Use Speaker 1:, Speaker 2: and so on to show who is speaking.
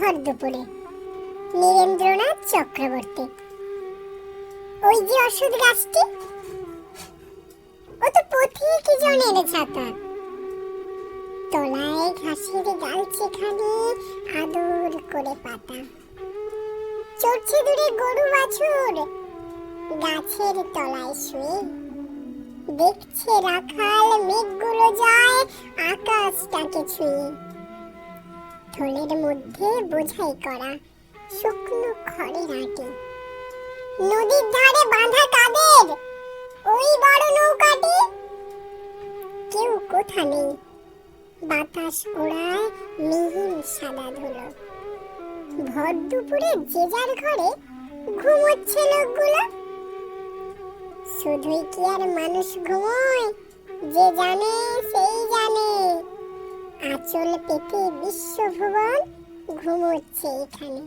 Speaker 1: ভর দুপুরে নীরেন্দ্রনাথ চক্রবর্তী। ওই যে অশ্বত্থ গাছটি, ও তো পথিক জনের ছাতা। তলায় ঘাসের গালচিখানে আদর করে পাতা। চড়ছে দূরে গরু বাছুর গাছের তলায় শুয়ে। দেখছে রাখাল মেঘগুলো যায় আকাশটাকে ছুঁয়ে। থলের মধ্যে বোঝাই করা শুকনো খড়ের আঁটি। নদীর ধারে বাঁধা কাদের ওই বড় নৌকাটি। কেউ কোথা নেই, বাতাস ওড়ায় মিহিন সাদা ধুলো। ভর দুপুরে যে যার ঘরে ঘুমোচ্ছে লোকগুলো। শুধুই কি আর মানুষ ঘুমোয়? যে জানে সেই জানে, আঁচল পেতে বিশ্বভুবন ঘুমোচ্ছে এখানে।